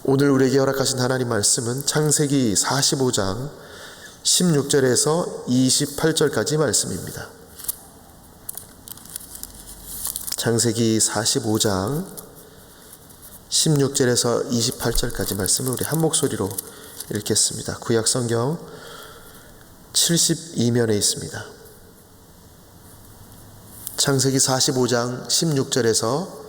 오늘 우리에게 허락하신 하나님 말씀은 창세기 45장 16절에서 28절까지 말씀입니다. 창세기 45장 16절에서 28절까지 말씀을 우리 한 목소리로 읽겠습니다. 구약성경 72면에 있습니다. 창세기 45장 16절에서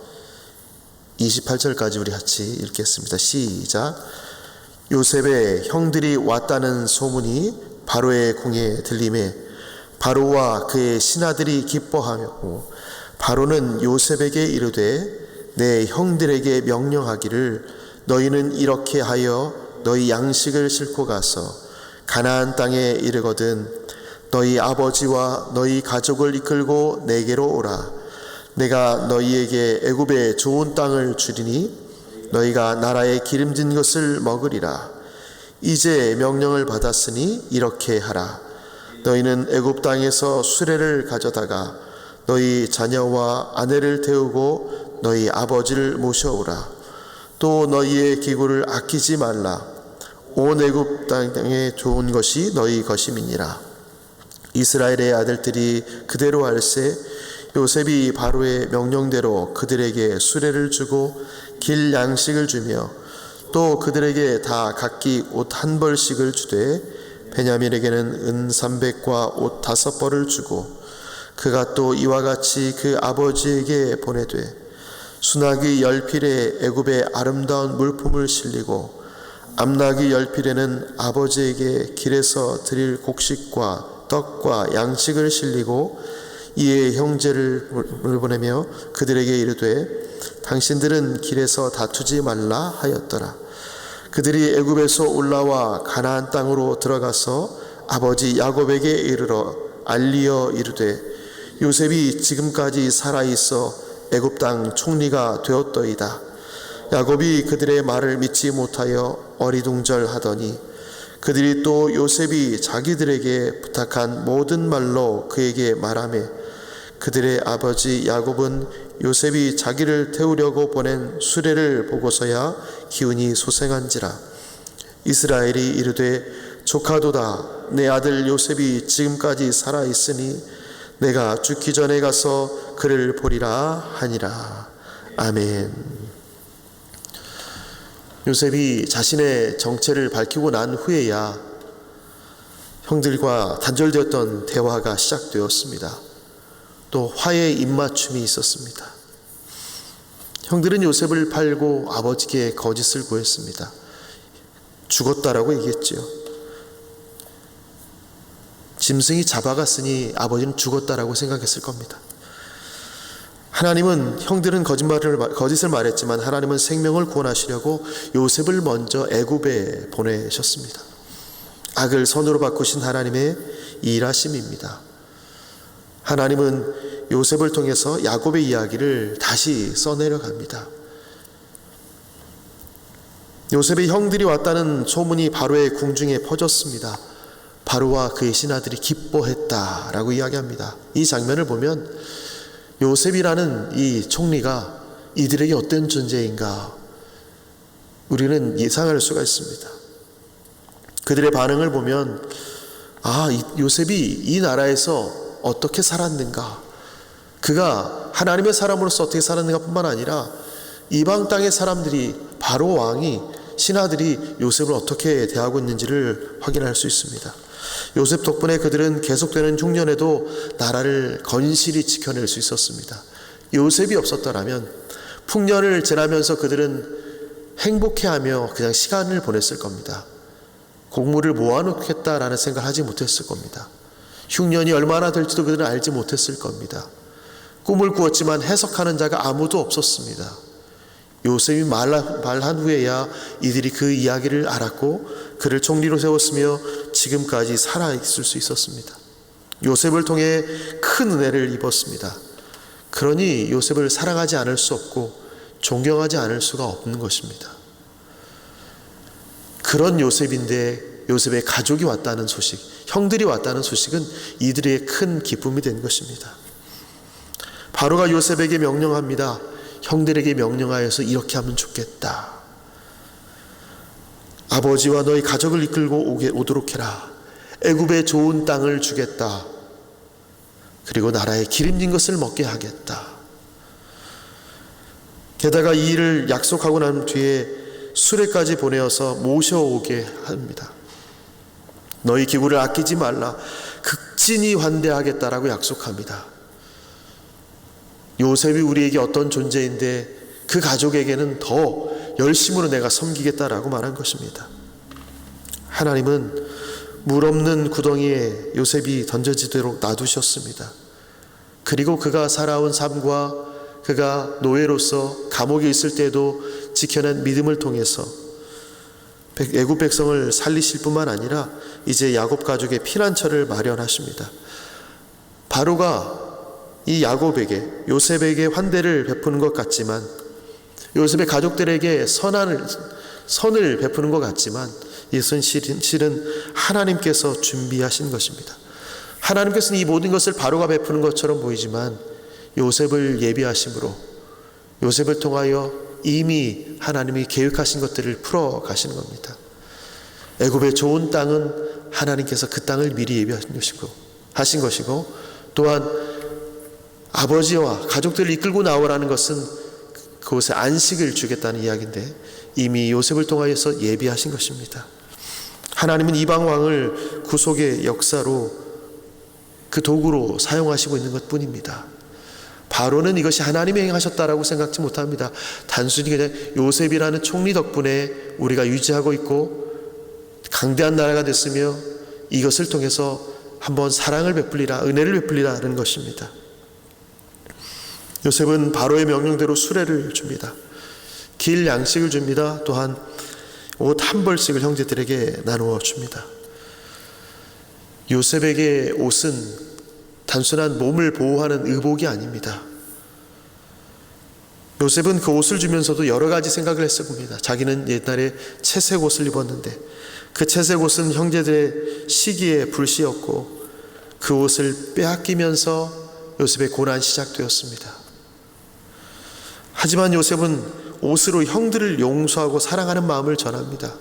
28절까지 우리 같이 읽겠습니다. 시작. 요셉의 형들이 왔다는 소문이 바로의 궁에 들림에 바로와 그의 신하들이 기뻐하며 바로는 요셉에게 이르되 내 형들에게 명령하기를 너희는 이렇게 하여 너희 양식을 싣고 가서 가나안 땅에 이르거든 너희 아버지와 너희 가족을 이끌고 내게로 오라. 내가 너희에게 애굽의 좋은 땅을 주리니 너희가 나라의 기름진 것을 먹으리라. 이제 명령을 받았으니 이렇게 하라. 너희는 애굽 땅에서 수레를 가져다가 너희 자녀와 아내를 태우고 너희 아버지를 모셔오라. 또 너희의 기구를 아끼지 말라. 온 애굽 땅에 좋은 것이 너희 것임이니라. 이스라엘의 아들들이 그대로 할세 요셉이 바로의 명령대로 그들에게 수레를 주고 길 양식을 주며 또 그들에게 다 각기 옷 한 벌씩을 주되 베냐민에게는 은 300과 옷 5벌을 주고 그가 또 이와 같이 그 아버지에게 보내되 수나기 10필에 애굽의 아름다운 물품을 실리고 암나기 10필에는 아버지에게 길에서 드릴 곡식과 떡과 양식을 실리고 이에 형제를 보내며 그들에게 이르되 당신들은 길에서 다투지 말라 하였더라. 그들이 애굽에서 올라와 가나안 땅으로 들어가서 아버지 야곱에게 이르러 알리어 이르되 요셉이 지금까지 살아있어 애굽 땅 총리가 되었더이다. 야곱이 그들의 말을 믿지 못하여 어리둥절하더니 그들이 또 요셉이 자기들에게 부탁한 모든 말로 그에게 말하며 그들의 아버지 야곱은 요셉이 자기를 태우려고 보낸 수레를 보고서야 기운이 소생한지라. 이스라엘이 이르되 조카도다. 내 아들 요셉이 지금까지 살아있으니 내가 죽기 전에 가서 그를 보리라 하니라. 아멘. 요셉이 자신의 정체를 밝히고 난 후에야 형들과 단절되었던 대화가 시작되었습니다. 또 화해의 입맞춤이 있었습니다. 형들은 요셉을 팔고 아버지께 거짓을 구했습니다. 죽었다라고 얘기했지요. 짐승이 잡아갔으니 아버지는 죽었다라고 생각했을 겁니다. 하나님은 형들은 거짓을 말했지만 하나님은 생명을 구원하시려고 요셉을 먼저 애굽에 보내셨습니다. 악을 선으로 바꾸신 하나님의 일하심입니다. 하나님은 요셉을 통해서 야곱의 이야기를 다시 써내려갑니다. 요셉의 형들이 왔다는 소문이 바로의 궁중에 퍼졌습니다. 바로와 그의 신하들이 기뻐했다라고 이야기합니다. 이 장면을 보면 요셉이라는 이 총리가 이들에게 어떤 존재인가 우리는 예상할 수가 있습니다. 그들의 반응을 보면 요셉이 이 나라에서 어떻게 살았는가, 그가 하나님의 사람으로서 어떻게 살았는가 뿐만 아니라 이방 땅의 사람들이 바로 왕이 신하들이 요셉을 어떻게 대하고 있는지를 확인할 수 있습니다. 요셉 덕분에 그들은 계속되는 흉년에도 나라를 건실히 지켜낼 수 있었습니다. 요셉이 없었더라면 풍년을 지나면서 그들은 행복해하며 그냥 시간을 보냈을 겁니다. 곡물을 모아놓겠다라는 생각을 하지 못했을 겁니다. 흉년이 얼마나 될지도 그들은 알지 못했을 겁니다. 꿈을 꾸었지만 해석하는 자가 아무도 없었습니다. 요셉이 말한 후에야 이들이 그 이야기를 알았고 그를 총리로 세웠으며 지금까지 살아있을 수 있었습니다. 요셉을 통해 큰 은혜를 입었습니다. 그러니 요셉을 사랑하지 않을 수 없고 존경하지 않을 수가 없는 것입니다. 그런 요셉인데 요셉의 가족이 왔다는 소식, 형들이 왔다는 소식은 이들의 큰 기쁨이 된 것입니다. 바로가 요셉에게 명령합니다. 형들에게 명령하여서 이렇게 하면 좋겠다. 아버지와 너희 가족을 이끌고 오도록 해라. 애굽의 좋은 땅을 주겠다. 그리고 나라의 기름진 것을 먹게 하겠다. 게다가 이 일을 약속하고 난 뒤에 수레까지 보내어서 모셔오게 합니다. 너희 기구를 아끼지 말라. 극진히 환대하겠다라고 약속합니다. 요셉이 우리에게 어떤 존재인데 그 가족에게는 더 열심으로 내가 섬기겠다라고 말한 것입니다. 하나님은 물 없는 구덩이에 요셉이 던져지도록 놔두셨습니다. 그리고 그가 살아온 삶과 그가 노예로서 감옥에 있을 때도 지켜낸 믿음을 통해서 애굽 백성을 살리실 뿐만 아니라 이제 야곱 가족의 피난처를 마련하십니다. 바로가 이 야곱에게, 요셉에게 환대를 베푸는 것 같지만, 요셉의 가족들에게 선을 베푸는 것 같지만, 이것은 실은 하나님께서 준비하신 것입니다. 하나님께서는 이 모든 것을 바로가 베푸는 것처럼 보이지만 요셉을 예비하심으로, 요셉을 통하여 이미 하나님이 계획하신 것들을 풀어 가시는 겁니다. 애굽의 좋은 땅은 하나님께서 그 땅을 미리 예비하신 것이고, 또한 아버지와 가족들을 이끌고 나오라는 것은 그곳에 안식을 주겠다는 이야기인데 이미 요셉을 통하여서 예비하신 것입니다. 하나님은 이방 왕을 구속의 역사로 그 도구로 사용하시고 있는 것 뿐입니다. 바로는 이것이 하나님이 행하셨다라고 생각지 못합니다. 단순히 그냥 요셉이라는 총리 덕분에 우리가 유지하고 있고 강대한 나라가 됐으며 이것을 통해서 한번 사랑을 베풀리라, 은혜를 베풀리라는 것입니다. 요셉은 바로의 명령대로 수레를 줍니다. 길 양식을 줍니다. 또한 옷 한 벌씩을 형제들에게 나누어 줍니다. 요셉에게 옷은 단순한 몸을 보호하는 의복이 아닙니다. 요셉은 그 옷을 주면서도 여러 가지 생각을 했을 겁니다. 자기는 옛날에 채색 옷을 입었는데 그 채색 옷은 형제들의 시기에 불씨였고 그 옷을 빼앗기면서 요셉의 고난이 시작되었습니다. 하지만 요셉은 옷으로 형들을 용서하고 사랑하는 마음을 전합니다.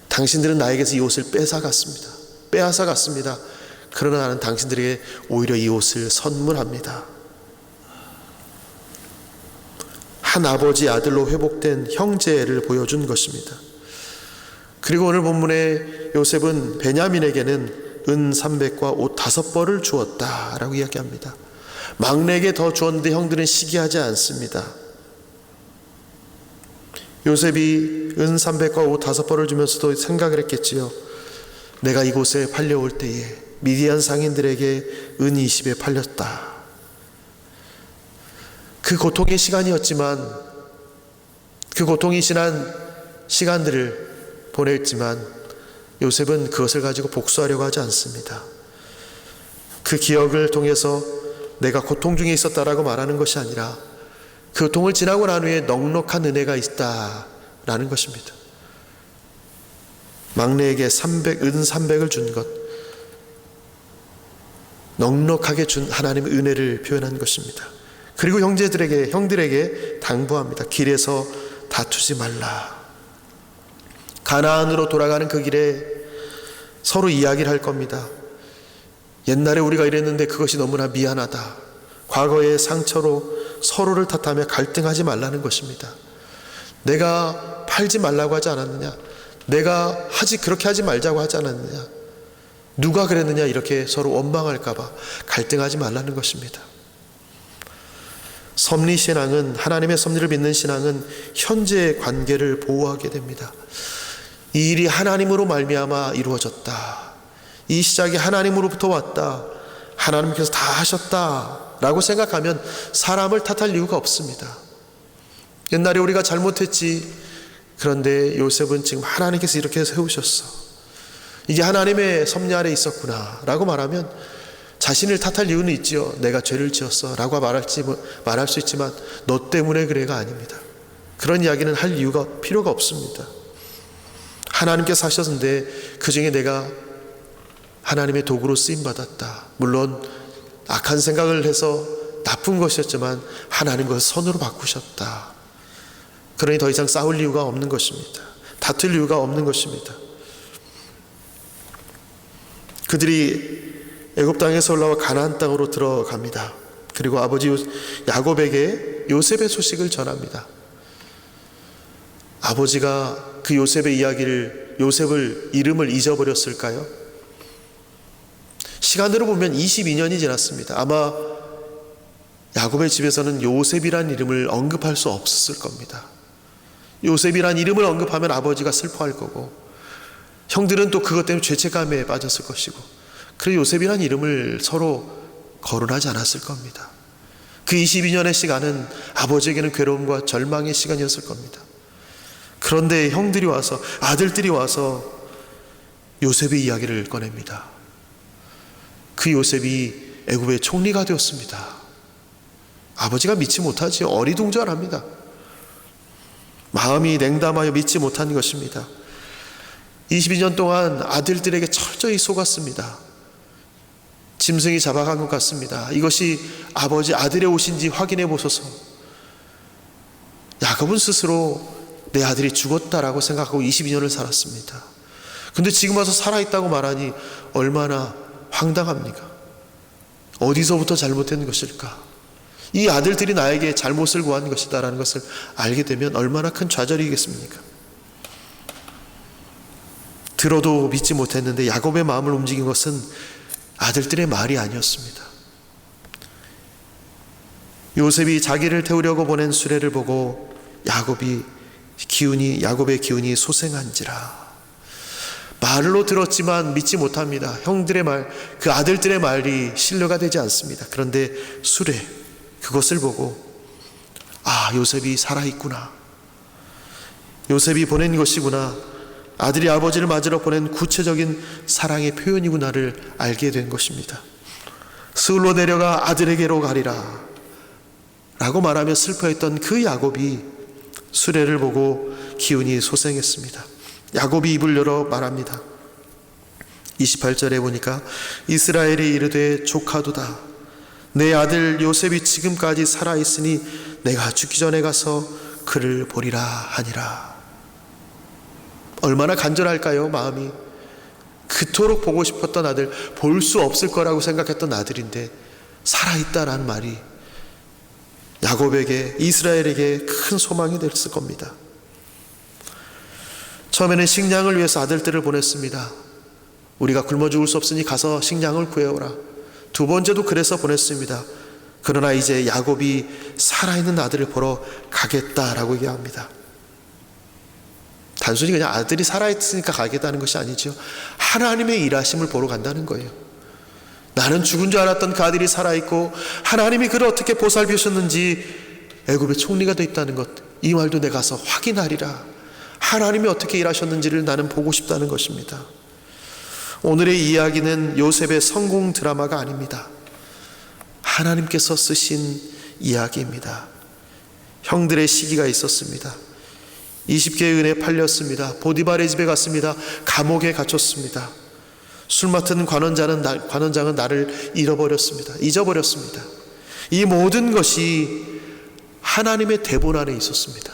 당신들은 나에게서 이 옷을 빼앗아 갔습니다. 그러나 나는 당신들에게 오히려 이 옷을 선물합니다. 한 아버지 아들로 회복된 형제를 보여준 것입니다. 그리고 오늘 본문에 요셉은 베냐민에게는 은 300과 옷 5벌을 주었다라고 이야기합니다. 막내에게 더 주었는데 형들은 시기하지 않습니다. 요셉이 은 300과 옷 5벌을 주면서도 생각을 했겠지요. 내가 이곳에 팔려올 때에 미디안 상인들에게 은 20에 팔렸다. 그 고통의 시간이었지만, 그 고통이 지난 시간들을 보냈지만 요셉은 그것을 가지고 복수하려고 하지 않습니다. 그 기억을 통해서 내가 고통 중에 있었다라고 말하는 것이 아니라 그 고통을 지나고 난 후에 넉넉한 은혜가 있다라는 것입니다. 막내에게 은 300을 준 것, 넉넉하게 준 하나님의 은혜를 표현한 것입니다. 그리고 형들에게 당부합니다. 길에서 다투지 말라. 가나안으로 돌아가는 그 길에 서로 이야기를 할 겁니다. 옛날에 우리가 이랬는데 그것이 너무나 미안하다. 과거의 상처로 서로를 탓하며 갈등하지 말라는 것입니다. 내가 팔지 말라고 하지 않았느냐? 내가 그렇게 하지 말자고 하지 않았느냐? 누가 그랬느냐? 이렇게 서로 원망할까봐 갈등하지 말라는 것입니다. 섭리신앙은, 하나님의 섭리를 믿는 신앙은 현재의 관계를 보호하게 됩니다. 이 일이 하나님으로 말미암아 이루어졌다. 이 시작이 하나님으로부터 왔다. 하나님께서 다 하셨다 라고 생각하면 사람을 탓할 이유가 없습니다. 옛날에 우리가 잘못했지. 그런데 요셉은 지금 하나님께서 이렇게 세우셨어. 이게 하나님의 섭리 아래 있었구나 라고 말하면 자신을 탓할 이유는 있지요. 내가 죄를 지었어 라고 말할 수 있지만 너 때문에 그래가 아닙니다. 그런 이야기는 할 이유가 필요가 없습니다. 하나님께서 하셨는데 그 중에 내가 하나님의 도구로 쓰임받았다. 물론 악한 생각을 해서 나쁜 것이었지만 하나님 그것을 선으로 바꾸셨다. 그러니 더 이상 싸울 이유가 없는 것입니다. 다툴 이유가 없는 것입니다. 그들이 애굽 땅에서 올라와 가나안 땅으로 들어갑니다. 그리고 아버지 야곱에게 요셉의 소식을 전합니다. 아버지가 그 요셉의 요셉을 이름을 잊어버렸을까요? 시간으로 보면 22년이 지났습니다. 아마 야곱의 집에서는 요셉이란 이름을 언급할 수 없었을 겁니다. 요셉이란 이름을 언급하면 아버지가 슬퍼할 거고, 형들은 또 그것 때문에 죄책감에 빠졌을 것이고, 그래서 요셉이란 이름을 서로 거론하지 않았을 겁니다. 그 22년의 시간은 아버지에게는 괴로움과 절망의 시간이었을 겁니다. 그런데 형들이 와서, 아들들이 와서 요셉의 이야기를 꺼냅니다. 그 요셉이 애굽의 총리가 되었습니다. 아버지가 믿지 못하지요. 어리둥절합니다. 마음이 냉담하여 믿지 못한 것입니다. 22년 동안 아들들에게 철저히 속았습니다. 짐승이 잡아간 것 같습니다. 이것이 아들의 옷인지 확인해 보소서. 야곱은 스스로 내 아들이 죽었다라고 생각하고 22년을 살았습니다. 근데 지금 와서 살아있다고 말하니 얼마나 황당합니까? 어디서부터 잘못된 것일까? 이 아들들이 나에게 잘못을 구한 것이다라는 것을 알게 되면 얼마나 큰 좌절이겠습니까? 들어도 믿지 못했는데 야곱의 마음을 움직인 것은 아들들의 말이 아니었습니다. 요셉이 자기를 태우려고 보낸 수레를 보고 야곱의 기운이 소생한지라. 말로 들었지만 믿지 못합니다. 형들의 말, 그 아들들의 말이 신뢰가 되지 않습니다. 그런데 수레, 그것을 보고 요셉이 살아있구나, 요셉이 보낸 것이구나, 아들이 아버지를 맞으러 보낸 구체적인 사랑의 표현이구나를 알게 된 것입니다. 스울로 내려가 아들에게로 가리라 라고 말하며 슬퍼했던 그 야곱이 수레를 보고 기운이 소생했습니다. 야곱이 입을 열어 말합니다. 28절에 보니까 이스라엘이 이르되 조카도다, 내 아들 요셉이 지금까지 살아있으니 내가 죽기 전에 가서 그를 보리라 하니라. 얼마나 간절할까요? 마음이. 그토록 보고 싶었던 아들, 볼 수 없을 거라고 생각했던 아들인데 살아있다라는 말이 야곱에게, 이스라엘에게 큰 소망이 됐을 겁니다. 처음에는 식량을 위해서 아들들을 보냈습니다. 우리가 굶어 죽을 수 없으니 가서 식량을 구해오라. 두 번째도 그래서 보냈습니다. 그러나 이제 야곱이 살아있는 아들을 보러 가겠다라고 얘기합니다. 단순히 그냥 아들이 살아있으니까 가겠다는 것이 아니죠. 하나님의 일하심을 보러 간다는 거예요. 나는 죽은 줄 알았던 그 아들이 살아있고 하나님이 그를 어떻게 보살피셨는지 애굽의 총리가 되어 있다는 것, 이 말도 내가 가서 확인하리라. 하나님이 어떻게 일하셨는지를 나는 보고 싶다는 것입니다. 오늘의 이야기는 요셉의 성공 드라마가 아닙니다. 하나님께서 쓰신 이야기입니다. 형들의 시기가 있었습니다. 20개의 은혜에 팔렸습니다. 보디발의 집에 갔습니다. 감옥에 갇혔습니다. 술 맡은 관원장은 나를 잊어버렸습니다. 이 모든 것이 하나님의 대본 안에 있었습니다.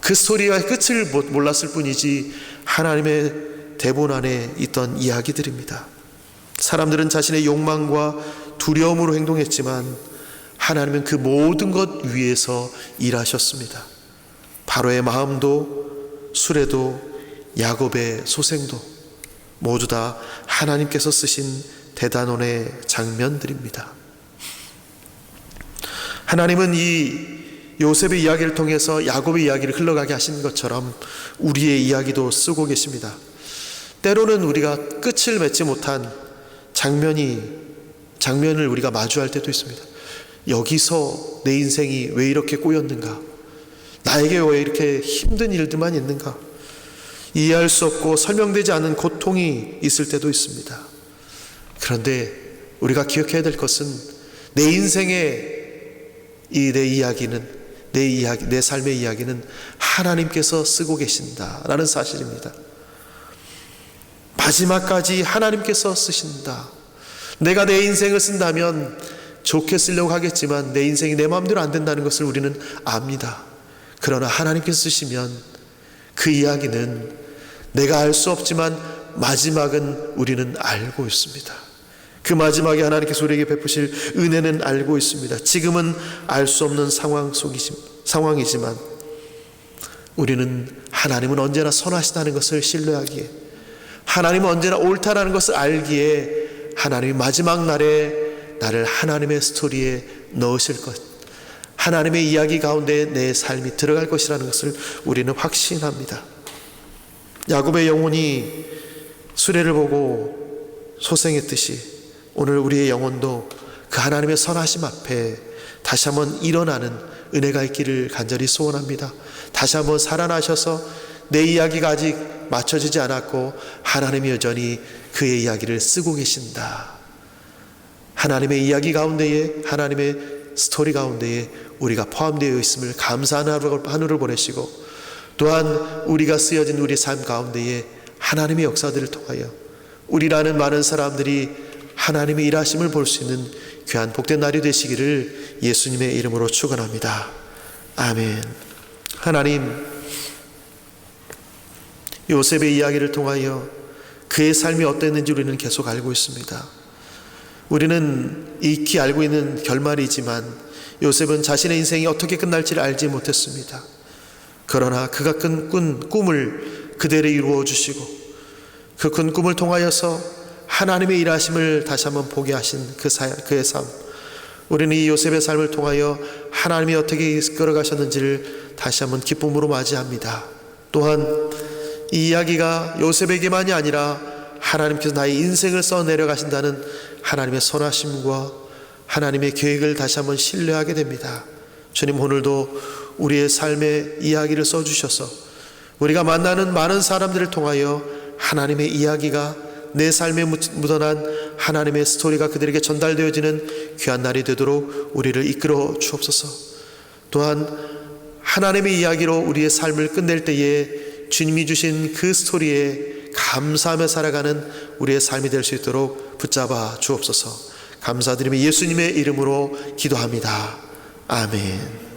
그 스토리가 끝을 몰랐을 뿐이지 하나님의 대본 안에 있던 이야기들입니다. 사람들은 자신의 욕망과 두려움으로 행동했지만 하나님은 그 모든 것 위에서 일하셨습니다. 바로의 마음도, 수레도, 야곱의 소생도 모두 다 하나님께서 쓰신 대단원의 장면들입니다. 하나님은 이 요셉의 이야기를 통해서 야곱의 이야기를 흘러가게 하신 것처럼 우리의 이야기도 쓰고 계십니다. 때로는 우리가 끝을 맺지 못한 장면을 우리가 마주할 때도 있습니다. 여기서 내 인생이 왜 이렇게 꼬였는가? 나에게 왜 이렇게 힘든 일들만 있는가? 이해할 수 없고 설명되지 않은 고통이 있을 때도 있습니다. 그런데 우리가 기억해야 될 것은 내 인생의 내 삶의 이야기는 하나님께서 쓰고 계신다라는 사실입니다. 마지막까지 하나님께서 쓰신다. 내가 내 인생을 쓴다면 좋게 쓰려고 하겠지만 내 인생이 내 마음대로 안 된다는 것을 우리는 압니다. 그러나 하나님께서 쓰시면 그 이야기는 내가 알 수 없지만 마지막은 우리는 알고 있습니다. 그 마지막에 하나님께서 우리에게 베푸실 은혜는 알고 있습니다. 지금은 알 수 없는 상황이지만 우리는 하나님은 언제나 선하시다는 것을 신뢰하기에, 하나님은 언제나 옳다라는 것을 알기에 하나님이 마지막 날에 나를 하나님의 스토리에 넣으실 것, 하나님의 이야기 가운데 내 삶이 들어갈 것이라는 것을 우리는 확신합니다. 야곱의 영혼이 수레를 보고 소생했듯이 오늘 우리의 영혼도 그 하나님의 선하심 앞에 다시 한번 일어나는 은혜가 있기를 간절히 소원합니다. 다시 한번 살아나셔서 내 이야기가 아직 맞춰지지 않았고 하나님이 여전히 그의 이야기를 쓰고 계신다. 하나님의 이야기 가운데에, 하나님의 스토리 가운데에 우리가 포함되어 있음을 감사하는 하루를 보내시고, 또한 우리가 쓰여진 우리 삶 가운데에 하나님의 역사들을 통하여 우리라는 많은 사람들이 하나님의 일하심을 볼 수 있는 귀한 복된 날이 되시기를 예수님의 이름으로 축원합니다. 아멘. 하나님, 요셉의 이야기를 통하여 그의 삶이 어땠는지 우리는 계속 알고 있습니다. 우리는 익히 알고 있는 결말이지만 요셉은 자신의 인생이 어떻게 끝날지를 알지 못했습니다. 그러나 그가 꾼 꿈을 그대로 이루어 주시고 그 큰 꿈을 통하여서 하나님의 일하심을 다시 한번 보게 하신 그의 삶, 우리는 이 요셉의 삶을 통하여 하나님이 어떻게 이끌어 가셨는지를 다시 한번 기쁨으로 맞이합니다. 또한 이 이야기가 요셉에게만이 아니라 하나님께서 나의 인생을 써 내려가신다는 하나님의 선하심과 하나님의 계획을 다시 한번 신뢰하게 됩니다. 주님, 오늘도 우리의 삶의 이야기를 써주셔서 우리가 만나는 많은 사람들을 통하여 하나님의 이야기가, 내 삶에 묻어난 하나님의 스토리가 그들에게 전달되어지는 귀한 날이 되도록 우리를 이끌어 주옵소서. 또한 하나님의 이야기로 우리의 삶을 끝낼 때에 주님이 주신 그 스토리에 감사하며 살아가는 우리의 삶이 될 수 있도록 붙잡아 주옵소서. 감사드리며 예수님의 이름으로 기도합니다. 아멘.